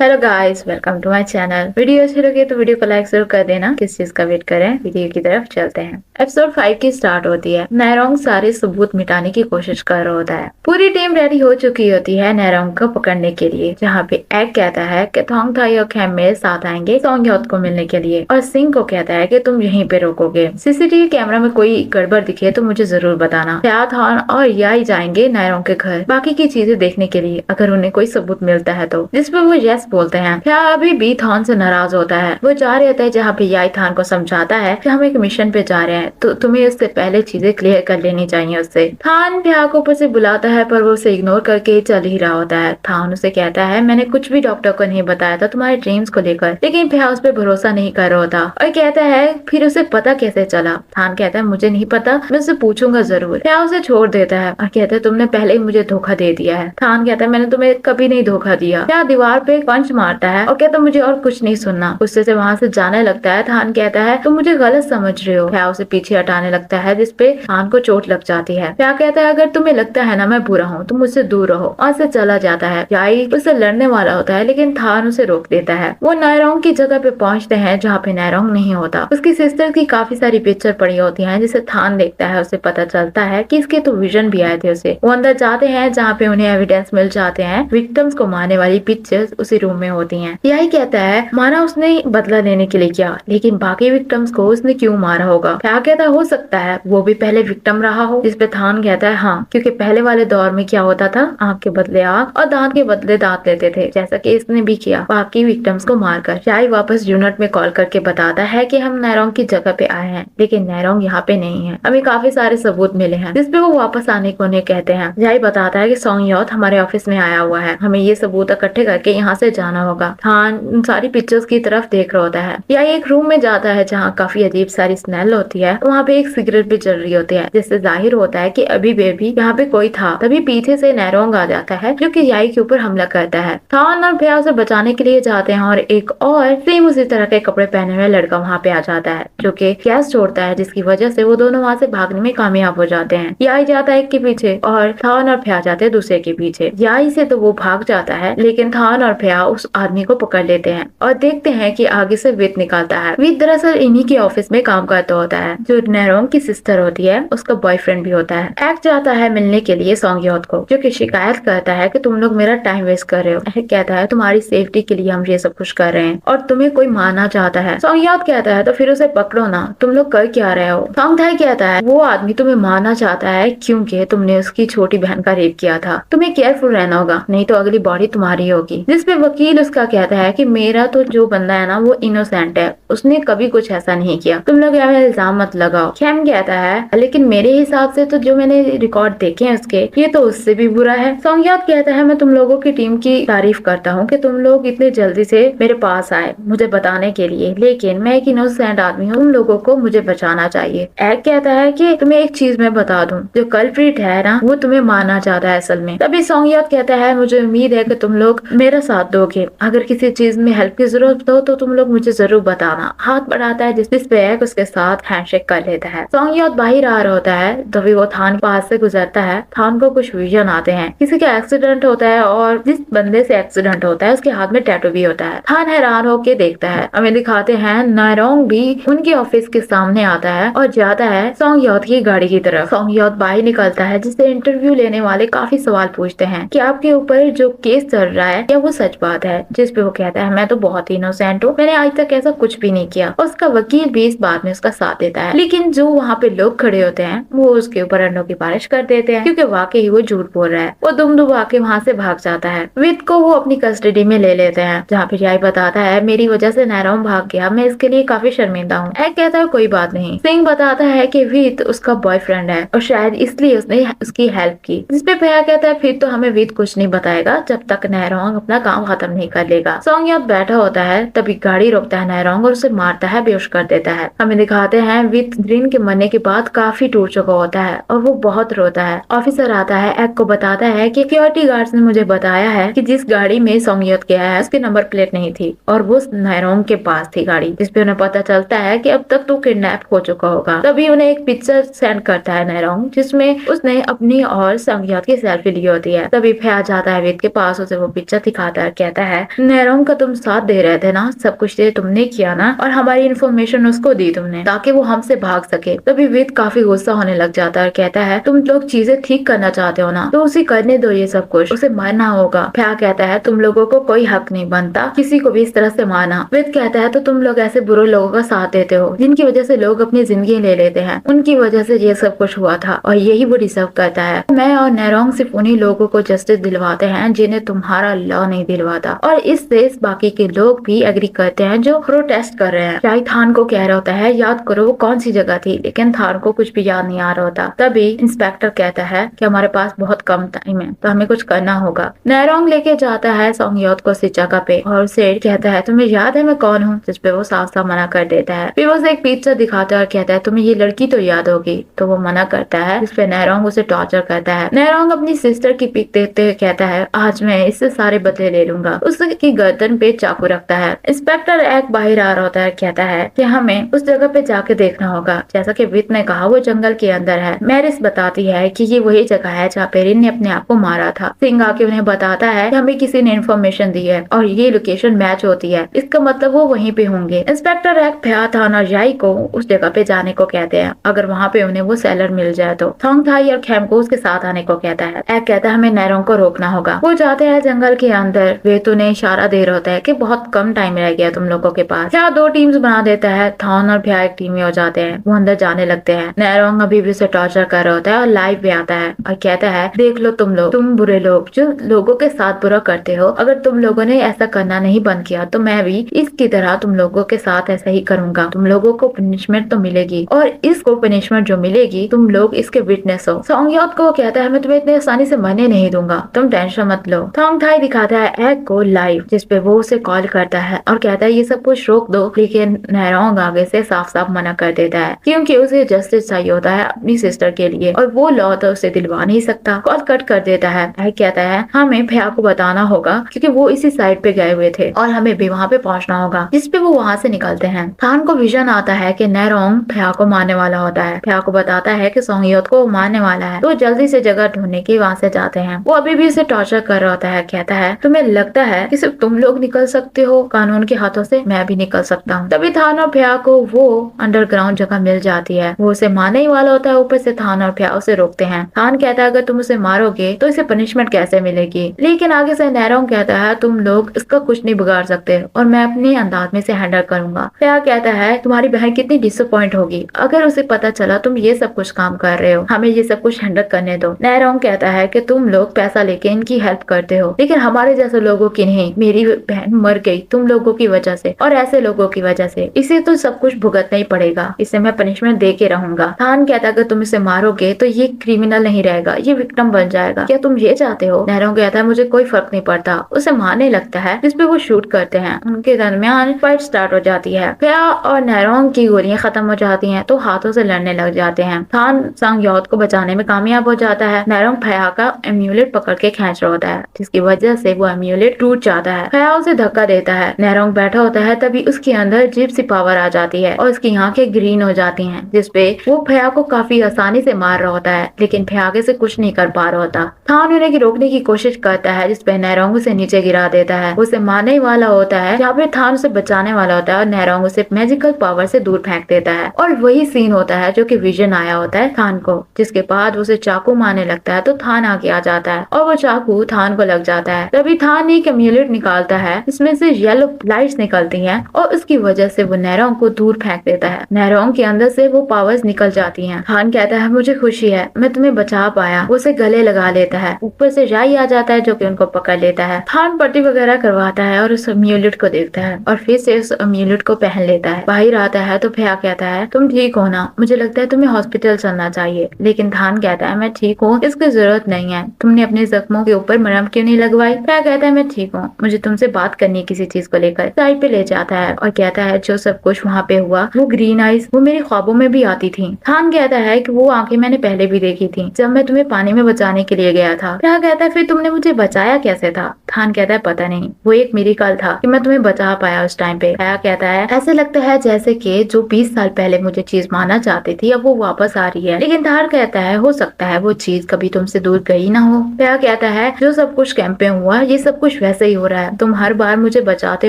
Hello guys, welcome to my channel. Video अच्छी लगे तो वीडियो को लाइक जरूर कर देना। किस चीज का वेट करें, वीडियो की तरफ चलते हैं। एपिसोड 5 की स्टार्ट होती है। नैरोंग सारे सबूत मिटाने की कोशिश कर रहा होता है। पूरी टीम रेडी हो चुकी होती है नैरोंग को पकड़ने के लिए, जहाँ पे एग कहता है कि थोंग थाई और खैम मेरे साथ आएंगे सोंग ह्योत को मिलने के लिए, और सिंह को कहता है कि तुम यहीं पे रोकोगे। सीसीटीवी कैमरा में कोई गड़बड़ दिखे तो मुझे जरूर बताना। थॉन और याई जाएंगे नैरोंग के घर बाकी की चीजें देखने के लिए, अगर उन्हें कोई सबूत मिलता है तो। जिसपे वो यस बोलते हैं। क्या अभी भी थॉन से नाराज होता है। वो जा रहे होता है जहाँ पे याई थान को समझाता है कि हम एक मिशन पे जा रहे हैं, तो तुम्हें उससे पहले चीजें क्लियर कर लेनी चाहिए उससे। थान प्या को ऊपर से बुलाता है पर वो उसे इग्नोर करके चल ही रहा होता है। थान उसे कहता है मैंने कुछ भी डॉक्टर को नहीं बताया था तुम्हारे ड्रीम्स को लेकर, लेकिन प्या उस पर भरोसा नहीं कर रहा होता और कहता है फिर उसे पता कैसे चला। थान कहता है मुझे नहीं पता, मैं उसे पूछूंगा जरूर। प्या उसे छोड़ देता है और कहता है तुमने पहले ही मुझे धोखा दे दिया है। थान कहता है मैंने तुम्हें कभी नहीं धोखा दिया। प्या दीवार पे पंच मारता है और कहता मुझे और कुछ नहीं सुनना। गुस्से से वहाँ से जाने लगता है। थान कहता है तुम मुझे गलत समझ रहे हो। प्या उसे पीछे हटाने लगता है, जिसपे थान को चोट लग जाती है। प्या कहता है अगर तुम्हें लगता है ना मैं बुरा हूँ, तुम मुझसे दूर रहो, और से चला जाता है। याई उससे लड़ने वाला होता है लेकिन थान उसे रोक देता है। वो नैरोंग की जगह पे पहुँचते हैं जहाँ पे नैरोंग नहीं होता। उसकी सिस्टर की काफी सारी पिक्चर पड़ी होती है, जिसे थान देखता है। उसे पता चलता है कि इसके तो विजन भी आए थे उसे। वो अंदर जाते हैं जहाँ पे उन्हें एविडेंस मिल जाते हैं। विक्टिम्स को मारने वाली पिक्चर्स उसी रूम में होती हैं। यही कहता है माना उसने बदला लेने के लिए किया, लेकिन बाकी विक्टिम्स को उसने क्यों मारा होगा। क्या कहता है हो सकता है वो भी पहले विक्टिम रहा हो। जिसपे थान कहता है हाँ, क्योंकि पहले वाले दौर में क्या होता था, आंख के बदले आंख और दांत के बदले दांत लेते थे, जैसा कि इसने भी किया बाकी विक्टिम्स को मारकर। याई वापस यूनिट में कॉल करके बताता है कि हम नैरोंग की जगह पे आए हैं, लेकिन नैरोंग यहाँ पे नहीं है, हमें काफी सारे सबूत मिले हैं। जिसपे वो वापस आने को उन्हें कहते हैं। याई बताता है कि सोंग ह्योत हमारे ऑफिस में आया हुआ है, हमें ये सबूत इकट्ठे करके यहाँ से जाना होगा। थान सारी पिक्चर्स की तरफ देख रहा होता है। या एक रूम में जाता है जहाँ काफी अजीब सारी स्मेल होती है। वहाँ पे एक सिगरेट भी जल रही होती है, जिससे जाहिर होता है कि अभी भी यहाँ पे कोई था। तभी पीछे से नैरोंग आ जाता है जो कि याई के ऊपर हमला करता है। थान और भैया उसे बचाने के लिए जाते हैं और एक और सेम उसी तरह के कपड़े पहने हुए लड़का वहाँ पे आ जाता है, जो कि गैस छोड़ता है, जिसकी वजह से वो दोनों वहाँ से भागने में कामयाब हो जाते हैं। याई जाता है एक के पीछे और थान और भैया जाते हैं दूसरे के पीछे। याई से तो वो भाग जाता है, लेकिन थान और भैया उस आदमी को पकड़ लेते हैं और देखते हैं कि आगे से वित निकलता है। वित दरअसल इन्हीं के ऑफिस में काम करता होता है। जो नैरोंग की सिस्टर होती है उसका बॉयफ्रेंड भी होता है। एक्ट जाता है मिलने के लिए सोंग ह्योत को, जो कि शिकायत करता है कि तुम लोग मेरा टाइम वेस्ट कर रहे हो। एक्ट कहता है तुम्हारी सेफ्टी के लिए हम ये सब कुछ कर रहे हैं और तुम्हें कोई मारना चाहता है। सोंग ह्योत कहता है तो फिर उसे पकड़ो ना, तुम लोग कर क्या रहे हो। सोंग थाई कहता है वो आदमी तुम्हें मारना चाहता है क्योंकि तुमने उसकी छोटी बहन का रेप किया था। तुम्हें केयरफुल रहना होगा, नहीं तो अगली बॉडी तुम्हारी होगी। जिसपे वकील उसका कहता है कि मेरा तो जो बंदा है ना वो इनोसेंट है, उसने कभी कुछ ऐसा नहीं किया, तुम लोग यहाँ इल्जाम मत लगाओ। खैम कहता है लेकिन मेरे हिसाब से तो जो मैंने रिकॉर्ड देखे हैं उसके, ये तो उससे भी बुरा है। सोंग ह्योत कहता है मैं तुम लोगों की टीम की तारीफ करता हूँ कि तुम लोग इतने जल्दी से मेरे पास आए मुझे बताने के लिए, लेकिन मैं एक इनोसेंट आदमी हूँ, तुम लोगों को मुझे बचाना चाहिए। एग कहता है कि तुम्हें एक चीज मैं बता दूं, जो कल्प्रिट है ना वो तुम्हें मारना चाहता है असल में। तभी सोंग ह्योत कहता है मुझे उम्मीद है कि तुम लोग मेरा साथ दोगे, अगर किसी चीज में हेल्प की जरूरत हो तो तुम लोग मुझे जरूर बताना। हाथ बढ़ाता है, जिस पे एग उसके साथ हैंडशेक कर लेता है। सोंग ह्योत बाहर आ रहा होता है, तभी वो थान के पास से गुजरता है। थान को कुछ विजन आते हैं, किसी का एक्सीडेंट होता है और जिस बंदे से एक्सीडेंट होता है उसके हाथ में टैटू भी होता है। थान हैरान होके देखता है। हमें दिखाते हैं नैरोंग भी उनके ऑफिस के सामने आता है और जाता है सोंग ह्योत की गाड़ी की तरफ। सोंग ह्योत बाहर निकलता है, जिससे इंटरव्यू लेने वाले काफी सवाल पूछते हैं कि आपके ऊपर जो केस चल रहा है क्या वो सच बात है। जिसपे वो कहता है मैं तो बहुत ही इनोसेंट हूँ, मैंने आज तक ऐसा कुछ भी नहीं किया। उसका वकील भी इस बात में उसका साथ देता है, लेकिन जो वहाँ पे लोग खड़े होते हैं वो उसके ऊपर अंडों की बारिश कर देते हैं, क्योंकि वाकई वो झूठ बोल रहा है। वो दुम दुबा के वहाँ से भाग जाता है। वित को वो अपनी कस्टडी में ले लेते हैं, जहाँ पे याई बताता है मेरी वजह से नैरोंग भाग गया, मैं इसके लिए काफी शर्मिंदा हूँ। एग कहता है कोई बात नहीं। सिंह बताता है कि वित उसका बॉयफ्रेंड है और शायद इसलिए उसने उसकी हेल्प की। जिसपे भैया कहता है फिर तो हमें वित कुछ नहीं बताएगा जब तक नैरोंग अपना काम खत्म नहीं कर लेगा। सोंग ह्योत बैठा होता है, तभी गाड़ी रोकता है नैरोंग और उसे मारता है, बेहोश कर देता है। हमें दिखाते हैं वित ग्रीन के मरने के बाद काफी टूट चुका होता है और वो बहुत रोता है। ऑफिसर आता है, एग को बताता है कि सिक्योरिटी गार्ड्स ने मुझे बताया है कि जिस गाड़ी में सोंग ह्योत गया है उसकी नंबर प्लेट नहीं थी और वो नैरोंग के पास थी गाड़ी। जिसपे उन्हें पता चलता है कि अब तक तो किडनैप हो चुका होगा। तभी उन्हें एक पिक्चर सेंड करता है नैरोंग, जिसमें उसने अपनी और सोंग ह्योत की सेल्फी ली होती है। तभी भैया जाता है वित के पास, उसे वो पिक्चर दिखाता है, कहता है नैरोंग का तुम साथ दे रहे थे ना, सब कुछ ये तुमने किया ना, और हमारी इन्फॉर्मेशन उसको दी तुमने ताकि वो हमसे भाग सके। तभी वेद काफी गुस्सा होने लग जाता है और कहता है तुम लोग चीजें ठीक करना चाहते हो ना, तो उसे करने दो ये सब कुछ, उसे मारना होगा। फ्या कहता है तुम लोगों को कोई हक नहीं बनता किसी को भी इस तरह से मारना। वेद कहता है तो तुम लोग ऐसे बुरे लोगों का साथ देते हो जिनकी वजह से लोग अपनी जिंदगी ले लेते हैं, उनकी वजह से ये सब कुछ हुआ था और यही वो डिजर्व करता है। मैं और नैरोंग सिर्फ उन्हीं लोगों को जस्टिस दिलवाते हैं जिन्हें तुम्हारा लॉ नहीं दिलवाता, और इससे बाकी के लोग भी एग्री करते हैं जो प्रोटेस्ट कर रहे हैं। शाही थान को कह रहा होता है याद करो वो कौन सी जगह थी, लेकिन थान को कुछ भी याद नहीं आ रहा होता। तभी इंस्पेक्टर कहता है कि हमारे पास बहुत कम टाइम है तो हमें कुछ करना होगा। नैरोंग लेके जाता है सोंगयोत को उस जगह पे और उसे कहता है तुम्हें याद है मैं कौन हूँ, जिस पे वो साफ साफ मना कर देता है। फिर वो उसे एक पिक्चर दिखाता है और कहता है तुम्हें ये लड़की तो याद होगी, तो वो मना करता है, जिस पे नैरोंग उसे टॉर्चर करता है। नैरोंग अपनी सिस्टर की पिक देखते हुए कहता है आज मैं इससे सारे बदले ले लूंगा। उसकी गर्दन पे चाकू रखता है। इंस्पेक्टर एक बाहर आ रहा होता है, कहता है कि हमें उस जगह पे जाके देखना होगा। जैसा कि वित ने कहा वो जंगल के अंदर है। मैरिस बताती है कि ये वही जगह है जहाँ पे रिन ने अपने आप को मारा था। सिंह आके उन्हें बताता है कि हमें किसी ने इन्फॉर्मेशन दी है और ये लोकेशन मैच होती है, इसका मतलब वो वहीं पे होंगे। इंस्पेक्टर एक फ्या थान और याई को उस जगह पे जाने को कहते हैं, अगर वहाँ पे उन्हें वो सेलर मिल जाए तो। थोंग थाई और खैम को उसके साथ आने को कहता है। एक कहता है हमें नैरोंग को रोकना होगा। वो जाते हैं जंगल के अंदर। वे तो उन्हें इशारा दे रहा होता है कि बहुत कम टाइम रह गया तुम लोगों के पास। फ्या दो टीम्स बना देता है। थॉन और फ्या एक टीम में हो जाते हैं। वो अंदर जाने लगते हैं। नैरोंग अभी भी उसे टॉर्चर कर रहा होता है और लाइव भी आता है और कहता है देख लो तुम लोग, तुम बुरे लोग जो लोगों के साथ बुरा करते हो, अगर तुम लोगों ने ऐसा करना नहीं बंद किया तो मैं भी इसकी तरह तुम लोगों के साथ ऐसा ही करूंगा। तुम लोगों को पनिशमेंट तो मिलेगी और इसको पनिशमेंट जो मिलेगी तुम लोग इसके विटनेस हो। सोंगयोत को कहता है मैं तुम्हें इतनी आसानी से मरने नहीं दूंगा, तुम टेंशन मत लो। थोंग थाई दिखाता है एक को लाइव, जिसपे वो उसे कॉल करता है और कहता है ये सब कुछ रोक दो, लेकिन नैरोंग आगे से साफ साफ मना कर देता है क्योंकि उसे जस्टिस चाहिए होता है अपनी सिस्टर के लिए और वो लॉ तो उसे दिलवा नहीं सकता। कॉल कट कर देता है। कहता है हमें फ्या को बताना होगा क्योंकि वो इसी साइड पे गए हुए थे और हमें भी वहाँ पे पहुँचना होगा, जिसपे वो वहाँ से निकलते हैं। थान को विजन आता है कि नैरोंग फ्या को मारने वाला होता है। फ्या को बताता है कि सोंगयोत को मारने वाला है, तो जल्दी से जगह ढूंढने की वहाँ से जाते हैं। वो अभी भी उसे टॉर्चर कर रहा होता है। कहता है तुम्हें लगता है कि सिर्फ तुम लोग निकल सकते हो कानून के हाथों से, मैं भी निकल सकता हूँ। तभी थान और फ्या को वो अंडरग्राउंड जगह मिल जाती है। वो उसे मारने ही वाला होता है, ऊपर से थान और फ्या उसे रोकते हैं। थान कहता है अगर तुम उसे मारोगे तो इसे पनिशमेंट कैसे मिलेगी, लेकिन आगे से नैरोंग कहता है तुम लोग इसका कुछ नहीं बिगाड़ सकते और मैं अपने अंदाज में से हैंडल करूंगा। फ्या कहता है तुम्हारी बहन कितनी डिसअपॉइंट होगी अगर उसे पता चला तुम ये सब कुछ काम कर रहे हो, हमें ये सब कुछ हैंडल करने दो। नैरोंग कहता है कि तुम लोग पैसा लेके इनकी हेल्प करते हो, लेकिन हमारे जैसे लोगों की नहीं। मेरी बहन मर गई तुम लोगों की वजह से और ऐसे लोगों की वजह से, इसे तो सब कुछ भुगतना ही पड़ेगा, इसे मैं पनिशमेंट दे के रहूंगा। थान कहता है अगर तुम इसे मारोगे तो ये क्रिमिनल नहीं रहेगा, ये विक्टिम बन जाएगा, क्या तुम ये चाहते हो? नैरोंग कहता है मुझे कोई फर्क नहीं पड़ता। उसे मारने लगता है, जिसपे वो शूट करते हैं। उनके दरमियान फाइट स्टार्ट हो जाती है। फ्या और नैरोंग की गोलियां खत्म हो जाती हैं तो हाथों से लड़ने लग जाते हैं। थान सोंगयोत को बचाने में कामयाब हो जाता है। नैरोंग फ्या का एम्यूलेट पकड़ के खींच रहा होता है, जिसकी वजह से वो एम्यूलेट टूट जाता है। फ्या उसे धक्का देता है। नैरोंग बैठा होता है, तभी उसके अंदर अजीब सी पावर आ जाती है और उसकी आंखें ग्रीन हो जाती हैं, जिसपे वो फ्या को काफी आसानी से मार रहा होता है, लेकिन फ्या आगे से कुछ नहीं कर पा रहा होता। थान उन्हें रोकने की कोशिश करता है, जिसपे नैरोंग उसे नीचे गिरा देता है। उसे मारने वाला होता है, जहाँ पे थान उसे बचाने वाला होता है और नैरोंग उसे मैजिकल पावर से दूर फेंक देता है। और वही सीन होता है जो कि विजन आया होता है थान को, जिसके बाद उसे चाकू मारने लगता है तो थान आगे आ जाता है और वो चाकू थान को लग जाता है। तभी थान एक एम्यूलेट निकालता है, इसमें से येलो लाइट्स निकलती हैं और उसकी वजह से वो नैरोंग को दूर फेंक देता है। नैरोंग के अंदर से वो पावर्स निकल जाती हैं। थान कहता है मुझे खुशी है मैं तुम्हें बचा पाया। वो उसे गले लगा लेता है। ऊपर से जाई आ जाता है जो कि उनको पकड़ लेता है। थान पट्टी वगैरह करवाता है और उस एम्यूलेट को देखता है और फिर से उस एम्यूलेट को पहन लेता है। बाहर आता है तो फ्या कहता है तुम ठीक हो ना, मुझे लगता है तुम्हें हॉस्पिटल चलना चाहिए। लेकिन थान कहता है मैं ठीक हूँ, इसकी जरूरत नहीं है, तुमने अपने जख्मों के ऊपर मरहम क्यों नहीं लगवाई? फ्या कहता है मैं ठीक हूँ, मुझे तुमसे बात करनी है किसी चीज को लेकर। साइड पे ले जाता है और कहता है जो सब कुछ वहाँ पे हुआ वो ग्रीन आइज वो मेरे ख्वाबों में भी आती थी। थान कहता है कि वो आंखें मैंने पहले भी देखी थी जब मैं तुम्हें पानी में बचाने के लिए गया था। फ्या कहता है फिर तुमने मुझे बचाया कैसे था? थान कहता है पता नहीं, वो एक मिरेकल था कि मैं तुम्हें बचा पाया उस टाइम पे। भैया कहता है ऐसे लगता है जैसे कि जो 20 साल पहले मुझे चीज माना चाहती थी अब वो वापस आ रही है। लेकिन थान कहता है हो सकता है वो चीज कभी तुमसे दूर गई ना हो। भैया कहता है जो सब कुछ कैंप में हुआ ये सब कुछ वैसे ही हो रहा है, तुम हर बार मुझे बचाते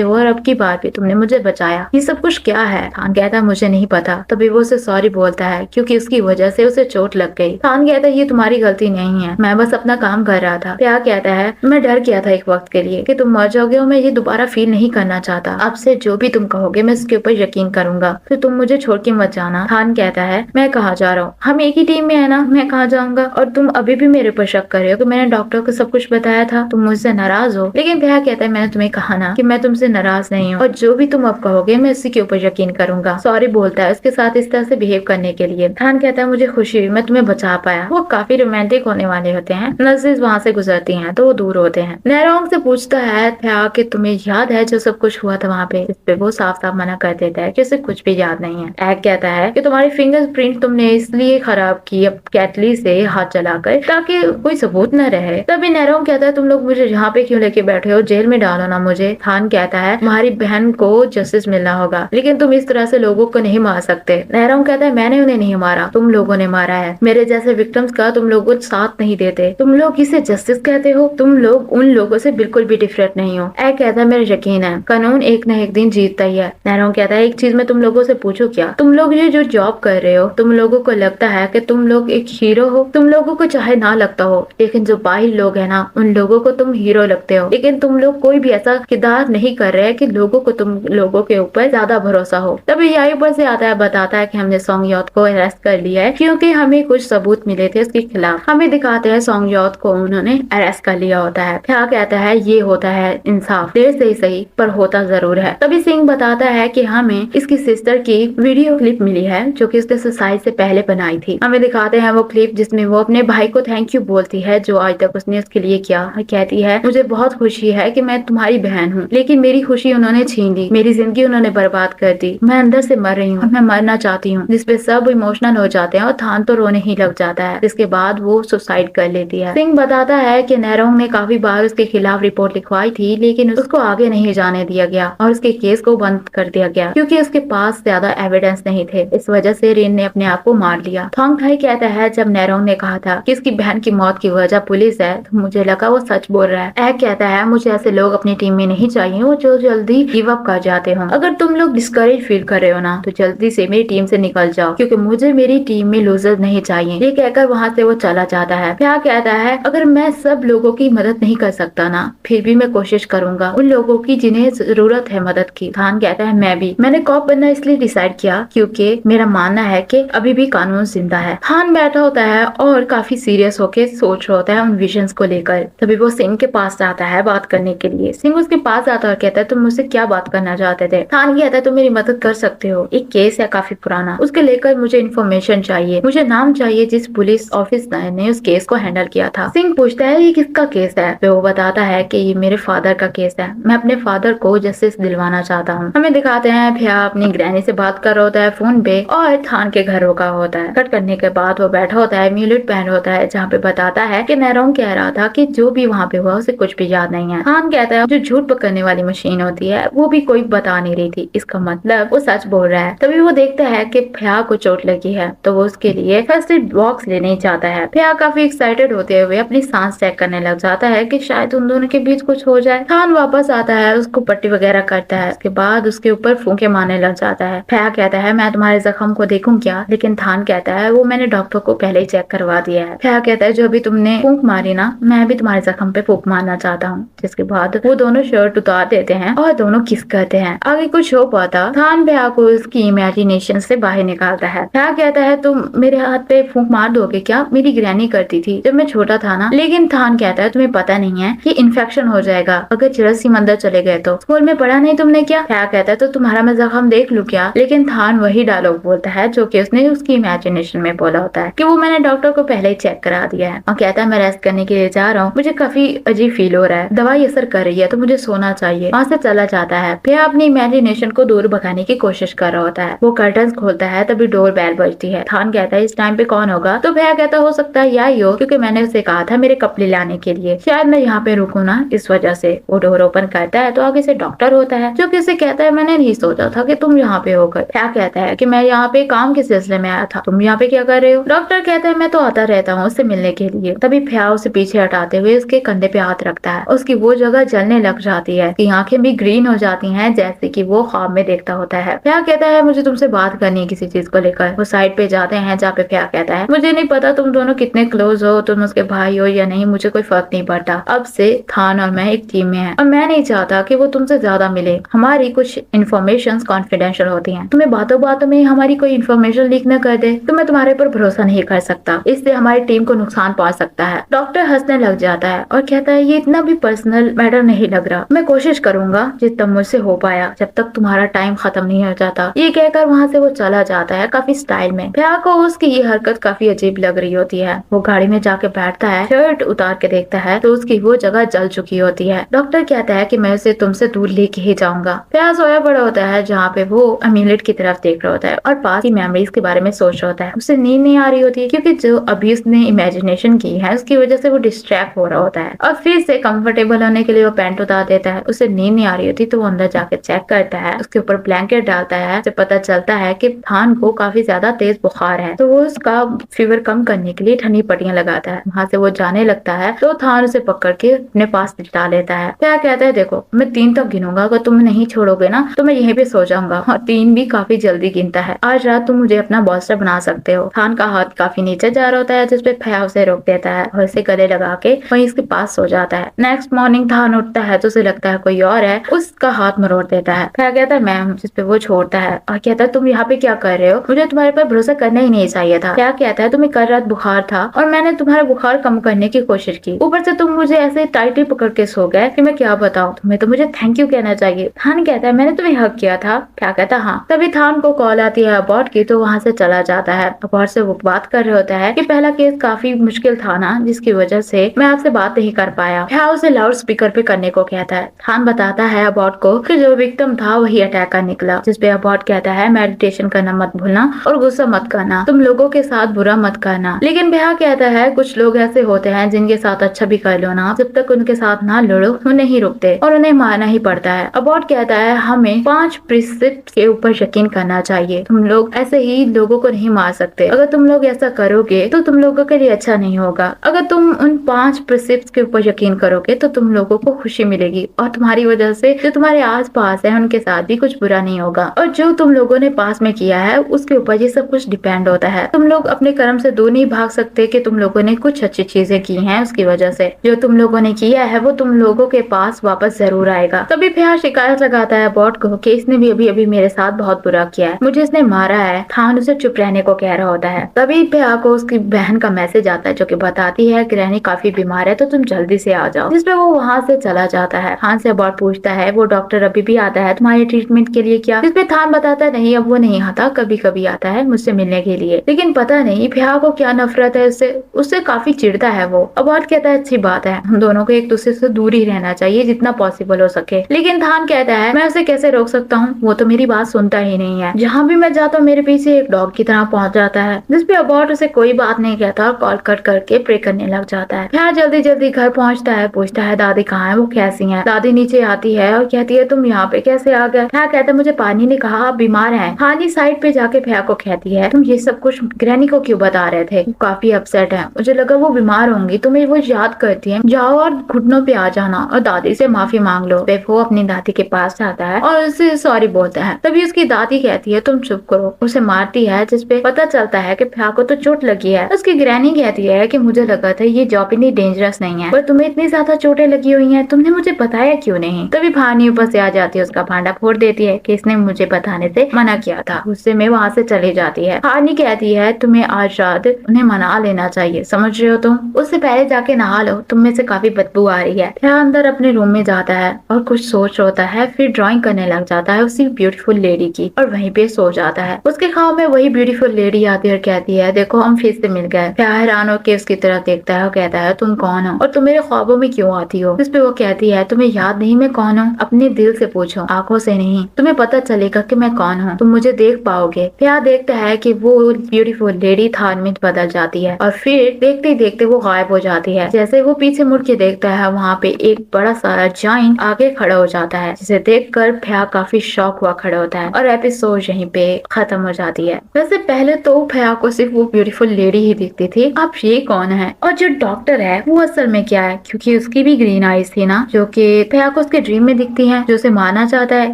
हो और अब की बार भी तुमने मुझे बचाया, ये सब कुछ क्या है? थान कहता है मुझे नहीं पता। तभी वो उसे सॉरी बोलता है क्योंकि उसकी वजह से उसे चोट लग गई। थान कहता है ये तुम्हारी गलती नहीं है, मैं बस अपना काम कर रहा था। भैया कहता है मैं डर गया था एक वक्त के लिए कि तुम मर जाओगे और मैं ये दोबारा फील नहीं करना चाहता। अब से जो भी तुम कहोगे मैं उसके ऊपर यकीन करूंगा, तो तुम मुझे छोड़ के मत जाना। थान कहता है मैं कहाँ जा रहा हूँ, हम एक ही टीम में है ना, मैं कहाँ जाऊंगा? और तुम अभी भी मेरे ऊपर शक कर रहे हो कि मैंने डॉक्टर को सब कुछ बताया था, तुम मुझसे नाराज हो। लेकिन भैया कहता है मैंने तुम्हें कहा ना कि मैं तुमसे नाराज नहीं हूँ और जो भी तुम अब कहोगे मैं उसी के ऊपर यकीन करूंगा। सॉरी बोलता है उसके साथ इस तरह से बिहेव करने के लिए। थान कहता है मुझे खुशी हुई मैं तुम्हें बचा पाया। वो काफी रोमांटिक होने वाले होते हैं। नज़ीर वहाँ से गुजरती हैं तो वो दूर होते हैं। नहरोंग से पूछता है भैया कि तुम्हें याद है जो सब कुछ हुआ था वहाँ पे? इस पे वो साफ साफ मना कर देता है कि उसे कुछ भी याद नहीं है। एग कहता है कि तुम्हारी फिंगरप्रिंट तुमने इसलिए खराब की अब कैटली से हाथ चलाकर ताकि कोई सबूत न रहे। तभी नहरोंग कहता है तुम लोग मुझे यहाँ पे क्यों लेके बैठे हो, जेल में डालो ना मुझे। थान कहता है तुम्हारी बहन को जस्टिस मिलना होगा लेकिन तुम इस तरह से लोगों को नहीं मार सकते। नहरोंग कहता है मैंने उन्हें नहीं मारा, तुम लोगों ने मारा है। मेरे जैसे विक्टिम्स का तुम लोगों साथ नहीं देते, तुम लोग इसे जस्टिस कहते हो, तुम लोग उन लोगों से बिल्कुल भी डिफरेंट नहीं हो। एग कहता है मेरा यकीन है कानून एक न एक दिन जीतता ही है। नहरोंग कहता है एक चीज मैं तुम लोगों से पूछूं क्या, तुम लोग ये जो जॉब कर रहे हो तुम लोगों को लगता है कि तुम लोग एक हीरो हो? तुम लोगों को चाहे ना लगता हो लेकिन जो बाहर लोग है ना उन लोगों को तुम हीरो लगते हो, लेकिन तुम लोग कोई भी ऐसा किरदार नहीं कर रहे कि लोगों को तुम लोगों के ऊपर ज्यादा भरोसा हो। तभी यही ऊपर से आता है बताता है कि हमने सोंग योत को अरेस्ट कर लिया है क्योंकि हमें कुछ सबूत मिले थे उसके खिलाफ। हमें दिखाते हैं सोंग योत को उन्होंने अरेस्ट कर लिया होता है। क्या कहता है ये होता है इंसाफ, देर से ही सही पर होता जरूर है। तभी सिंह बताता है कि हमें इसकी सिस्टर की वीडियो क्लिप मिली है जो कि उसने सुसाइड से पहले बनाई थी। हमें दिखाते हैं वो क्लिप जिसमें वो अपने भाई को थैंक यू बोलती है जो आज तक उसने उसके लिए किया। कहती है मुझे बहुत खुशी है कि मैं तुम्हारी बहन हूँ लेकिन मेरी खुशी उन्होंने छीन ली, मेरी जिंदगी उन्होंने बर्बाद कर दी, मैं अंदर से मर रही हूँ, मैं मरना चाहती हूँ। जिसपे सब इमोशनल हो जाते हैं और थान तो रोने ही लग जाता है। इसके बाद वो सुसाइड कर लेती है। सिंह बताता है कि नहरोंग ने काफी बार उसके खिलाफ रिपोर्ट लिखवाई थी लेकिन उसको आगे नहीं जाने दिया गया और उसके केस को बंद कर दिया गया क्योंकि उसके पास ज्यादा एविडेंस नहीं थे। इस वजह से रिन ने अपने आप को मार लिया। थोंग थाई कहता है जब नहरोंग ने कहा था कि इसकी बहन की मौत की वजह पुलिस है तो मुझे लगा वो सच बोल रहा है। एग कहता है मुझे ऐसे लोग अपनी टीम में नहीं चाहिए वो जो जल्दी गिव अप कर जाते हो। अगर तुम लोग डिस्करेज फील कर रहे हो ना तो जल्दी से मेरी टीम से निकल जाओ क्योंकि मुझे मेरी टीम में लूजर नहीं चाहिए। ये कहकर वहाँ से वो चला जाता है। क्या कहता है अगर मैं सब लोगों की मदद नहीं कर सकता ना फिर भी मैं कोशिश करूंगा उन लोगों की जिन्हें जरूरत है मदद की। थान कहता है मैं भी, मैंने कॉप बनना इसलिए डिसाइड किया क्योंकि मेरा मानना है कि अभी भी कानून जिंदा है। थान बैठा होता है और काफी सीरियस होके सोच रहा होता है उन विजन्स को लेकर। तभी वो सिंह के पास जाता है बात करने के लिए। सिंह उसके पास आता है और कहता है तुम मुझसे क्या बात करना चाहते थे? थान कहता है तुम मेरी मदद कर सकते हो, एक केस है काफी पुराना, उसके लेकर मुझे इन्फॉर्मेशन चाहिए, मुझे नाम चाहिए जिस पुलिस ऑफिसर ने उस केस को हैंडल किया था। सिंह पूछता है ये किसका केस है? तो वो बताता है कि ये मेरे फादर का केस है, मैं अपने फादर को जस्टिस दिलवाना चाहता हूँ। हमें दिखाते हैं भैया अपनी ग्रैनी से बात कर रहा होता है फोन पे और थान के घर रुका होता है। कट करने के बाद वो बैठा होता है, म्यूलेट पहन होता है जहाँ पे बताता है कि नहरोंग कह रहा था कि जो भी वहाँ पे हुआ उसे कुछ भी याद नहीं है। थान कहता है जो झूठ पकड़ने वाली मशीन होती है वो भी कोई बता नहीं रही थी, इसका मतलब वो सच बोल रहा है। तभी वो देखता है कि भैया को चोट लगी है तो वो उसके लिए फर्स्ट एड बॉक्स लेने जाता है। भैया काफी एक्साइटेड होते हुए अपनी सांस चेक करने लग जाता है कि शायद उन दोनों के बीच कुछ हो जाए। थान वापस आता है, उसको पट्टी वगैरह करता है, उसके बाद उसके ऊपर फूंके मारने लग जाता है। भैया कहता है मैं तुम्हारे जख्म को देखूं क्या? लेकिन थान कहता है वो मैंने डॉक्टर को पहले ही चेक करवा दिया है। भैया कहता है जो अभी तुमने फूंक मारी ना मैं भी तुम्हारे जख्म पे फूंक मारना चाहता हूँ। जिसके बाद वो दोनों शर्ट उतार देते हैं और दोनों किस करते हैं। आगे कुछ हो पाता थान भैया को उसकी इमेजिनेशन से बाहर निकालता है। भैया कहता है तुम मेरे हाथ पे फूंक मार दोगे क्या? मेरी ग्रैनी करती थी जब मैं छोटा था ना। लेकिन थान कहता है तुम्हें पता नहीं है कि इन्फेक्शन हो जाएगा अगर जरासीम अंदर चले गए तो। स्कूल में पढ़ा नहीं तुमने क्या? भैया कहता है तो तुम्हारा मैं जख्म देख लूं क्या? लेकिन थान वही डायलॉग बोलता है जो कि उसने उसकी इमेजिनेशन में बोला होता है कि वो मैंने डॉक्टर को पहले ही चेक करा दिया है। और कहता है मैं रेस्ट करने के लिए जा रहा हूँ, मुझे काफी अजीब फील हो रहा है, दवाई असर कर रही है तो मुझे सोना चाहिए। वहाँ से चला जाता है। फिर अपनी इमेजिनेशन को दूर भगाने की कोशिश कर रहा होता है। वो कर्टन खोलता है तभी डोर बेल बजती है। थान कहता है इस टाइम पे कौन होगा? तो भैया कहता हो सकता है यही हो क्योंकि मैंने उसे कहा था मेरे कपड़े लाने के लिए, शायद मैं यहाँ पे रुक चुप हूँ ना, इस वजह से। वो डोर ओपन करता है तो आगे से डॉक्टर होता है जो किसी कहता है मैंने नहीं सोचा था कि तुम यहाँ पे होकर। क्या कहता है कि मैं यहाँ पे काम के सिलसिले में आया था, तुम यहाँ पे क्या कर रहे हो? डॉक्टर कहता है मैं तो आता रहता हूँ उससे मिलने के लिए। तभी फ्या उसे पीछे हटाते हुए उसके कंधे पे हाथ रखता है। उसकी वो जगह जलने लग जाती है कि आंखें भी ग्रीन हो जाती हैं जैसे कि वो ख्वाब में देखता होता है। फ्या कहता है मुझे तुमसे बात करनी है किसी चीज को लेकर। वो साइड पे जाते हैं जहाँ पे फ्या कहता है मुझे नहीं पता तुम दोनों कितने क्लोज हो, तुम उसके भाई हो या नहीं, मुझे कोई फर्क नहीं पड़ता। अब से थान और मैं एक टीम में हैं और मैं नहीं चाहता कि वो तुमसे ज्यादा मिले। हमारी कुछ इन्फॉर्मेशन कॉन्फिडेंशियल होती हैं। तुम्हें बातों बातों में हमारी कोई इन्फॉर्मेशन लीक न कर दे तो मैं तुम्हारे पर भरोसा नहीं कर सकता, इससे हमारी टीम को नुकसान पहुंच सकता है। डॉक्टर हंसने लग जाता है और कहता है ये इतना भी पर्सनल मैटर नहीं लग रहा, मैं कोशिश करूंगा जितना मुझसे हो पाया जब तक तुम्हारा टाइम खत्म नहीं हो जाता। ये कहकर वहाँ से वो चला जाता है काफी स्टाइल में। फ्या को उसकी ये हरकत काफी अजीब लग रही होती है। वो गाड़ी में जाके बैठता है, शर्ट उतार के देखता है तो उसकी वो जगह जल चुकी होती है। डॉक्टर कहता है कि मैं उसे तुमसे दूर लेके ही जाऊंगा। फ्या सोया पड़ा होता है जहाँ पे वो अमीलेट की तरफ देख रहा होता है और पास की मेमोरीज के बारे में सोच रहा होता है। उसे नींद नहीं आ रही होती क्योंकि जो अभी उसने इमेजिनेशन की है उसकी वजह से वो डिस्ट्रैक्ट हो रहा होता है। और फिर से कंफर्टेबल होने के लिए वो पैंट उतार देता है। उसे नींद नहीं आ रही होती तो वो अंदर जाके चेक करता है, उसके ऊपर ब्लैंकेट डालता है। उसे पता चलता है कि थान को काफी ज्यादा तेज बुखार है तो वो उसका फीवर कम करने के लिए ठंडी पट्टियां लगाता है। वहाँ से वो जाने लगता है तो थान उसे पकड़ के अपने पास लिटा लेता है। क्या कहता है देखो मैं 3 तक गिनूंगा, अगर तुम नहीं छोड़ोगे ना तो मैं यहीं पे सो जाऊंगा। और 3 भी काफी जल्दी गिनता है। आज रात तुम मुझे अपना बॉस्टर बना सकते हो। थान का हाथ काफी नीचे जा रहा होता है जिसपे फ्या उसे रोक देता है और उसे गले लगा के वहीं इसके पास सो जाता है। नेक्स्ट मॉर्निंग थान उठता है तो उसे लगता है कोई और है, उसका हाथ मरोड़ देता है। फ्या कहता है मैम, जिसपे वो छोड़ता है और कहता है तुम यहाँ पे क्या कर रहे हो, मुझे तुम्हारे पर भरोसा करना ही नहीं चाहिए था। फ्या कहता है तुम्हें कल रात बुखार था और मैंने तुम्हारा बुखार कम करने की कोशिश की, ऊपर से तुम मुझे ऐसे टाइटली पकड़ के सो गए कि मैं क्या बताऊं, तुम्हें तो मुझे थैंक यू कहना चाहिए। थान कहता है मैंने तुम्हें हक किया था। क्या कहता है हाँ। तभी थान को कॉल आती है अबॉट की तो वहाँ से चला जाता है। अबॉट से वो बात कर रहे होता है कि पहला केस काफी मुश्किल था ना, जिसकी वजह से मैं आपसे बात नहीं कर पाया। फ्या उसे लाउड स्पीकर पे करने को कहता है। थान बताता है अबॉट को कि जो विक्टिम था वही अटैकर निकला, जिसपे अबॉट कहता है मेडिटेशन करना मत भूलना और गुस्सा मत करना, तुम लोगों के साथ बुरा मत करना। लेकिन फ्या कहता है कुछ लोग ऐसे होते हैं जिनके साथ अच्छा भी कर लो ना, जब तक उनके साथ ना लड़ो वो नहीं रुकते और उन्हें मारना ही पड़ता है। अबॉट कहता है हमें 5 प्रिंसिप्स के ऊपर यकीन करना चाहिए, तुम लोग ऐसे ही लोगों को नहीं मार सकते। अगर तुम लोग ऐसा करोगे तो तुम लोगों के लिए अच्छा नहीं होगा। अगर तुम उन 5 प्रिंसिप्स के ऊपर यकीन करोगे तो तुम लोगों को खुशी मिलेगी और तुम्हारी वजह से जो तुम्हारे आस पास है उनके साथ भी कुछ बुरा नहीं होगा। और जो तुम लोगों ने पास में किया है उसके ऊपर ये सब कुछ डिपेंड होता है। तुम लोग अपने कर्म से दूर नहीं भाग सकते कि तुम लोगों ने कुछ अच्छी चीजें की हैं, उसकी वजह से जो तुम लोगों ने किया है वो तुम लोगों के पास वापस जरूर आएगा। तभी फ्या शिकायत लगाता है बॉट को कि इसने भी अभी अभी मेरे साथ बहुत बुरा किया है, मुझे इसने मारा है। थान उसे चुप रहने को कह रहा होता है। तभी फ्या को उसकी बहन का मैसेज आता है जो कि बताती है कि रैनी काफी बीमार है तो तुम जल्दी से आ जाओ, जिसपे वो वहाँ से चला जाता है। थान से बॉट पूछता है वो डॉक्टर अभी भी आता है तुम्हारे ट्रीटमेंट के लिए क्या, जिसपे थान बताता है नहीं अब वो नहीं आता, कभी कभी आता है मुझसे मिलने के लिए। लेकिन पता नहीं फ्या को क्या नफरत है उससे काफी चिढ़ता है वो। अब बॉट कहता है अच्छी बात है, हम दोनों को एक दूसरे से दूर ही रहना चाहिए जितना पॉसिबल हो सके। लेकिन थान कहता है मैं उसे कैसे रोक सकता हूँ, वो तो मेरी बात सुनता ही नहीं है। जहाँ भी मैं जाता हूँ मेरे पीछे एक डॉग की तरह पहुंच जाता है, जिसपे अबॉट उसे कोई बात नहीं कहता और कॉल कट करके प्रे करने लग जाता है। यहाँ जल्दी जल्दी घर पहुँचता है, पूछता है दादी कहाँ है, वो कैसी है। दादी नीचे आती है और कहती है तुम यहाँ पे कैसे आ गए। फ्या कहता है मुझे पानी ने कहा आप बीमार हैं। हानी साइड पे जाके फ्या को कहती है तुम ये सब कुछ ग्रैनी को क्यों बता रहे थे, वो काफी अपसेट है, मुझे लगा वो बीमार होंगी, तुम्हें वो याद करती है, जाओ और घुटनों पे आ जाना और दादी से माफी मांग लो। वो अपनी दादी के पास जाता है और उसे सॉरी बोलता है। तभी उसकी दादी कहती है तुम चुप करो, उसे मारती है, जिसपे पता चलता है कि फ्या को तो चोट लगी है। उसकी ग्रैनी कहती है कि मुझे लगा था ये जॉब इतनी डेंजरस नहीं है, पर तुम्हें इतनी ज्यादा चोटें लगी हुई हैं, तुमने मुझे बताया क्यों नहीं। तभी भानी ऊपर से आ जाती है, उसका भांडा फोड़ देती है कि इसने मुझे बताने से मना किया था। गुस्से में वहाँ से चली जाती है। भानी कहती है तुम्हें आज रात उन्हें मना लेना चाहिए, समझ रहे हो तुम, उससे पहले जाके नहा लो, तुम में से काफी बदबू आ रही है। फ्या अंदर अपने रूम में जाता है और कुछ सोच होता है, फिर ड्राइंग करने लग जाता है उसी ब्यूटीफुल लेडी की और वहीं पे सो जाता है। उसके ख्वाब में वही ब्यूटीफुल लेडी आती है और कहती है देखो हम फिर से मिल गए। फ्या हैरान होकर उसकी तरफ देखता है और कहता है तुम कौन हो और तुम मेरे ख्वाबों में क्यों आती हो। जिसपे वो कहती है तुम्हें याद नहीं मैं कौन हूँ, अपने दिल से पूछो, आंखों से नहीं, तुम्हें पता चलेगा कि मैं कौन हूँ, तुम मुझे देख पाओगे। फ्या देखता है कि वो ब्यूटीफुल लेडी थान में बदल जाती है और फिर देखते ही देखते वो गायब हो जाती है। जैसे वो पीछे मुड़ के देखता देखता है वहाँ पे एक बड़ा सारा जाइंट आगे खड़ा हो जाता है, जिसे देखकर भैया काफी शॉक हुआ खड़ा होता है और एपिसोड यहीं पे खत्म हो जाती है। वैसे पहले तो भैया को सिर्फ वो ब्यूटीफुल लेडी ही दिखती थी, अब ये कौन है और जो डॉक्टर है वो असल में क्या है, क्योंकि उसकी भी ग्रीन आईज थी ना, जो कि भैया को उसके ड्रीम में दिखती है, जो उसे मारना चाहता है।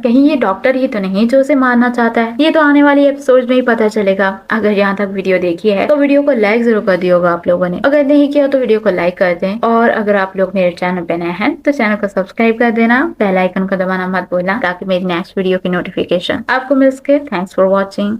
कहीं ये डॉक्टर ही तो नहीं जो उसे मारना चाहता है? ये तो आने वाली एपिसोड में ही पता चलेगा। अगर यहाँ तक वीडियो देखी है तो वीडियो को लाइक जरूर कर दिया होगा आप लोगों ने, अगर नहीं किया तो वीडियो को लाइक कर दें, और अगर आप लोग मेरे चैनल पे नए हैं तो चैनल को सब्सक्राइब कर देना, बेल आइकन को दबाना मत भूलना, ताकि मेरी नेक्स्ट वीडियो की नोटिफिकेशन आपको मिल सके। Thanks for watching.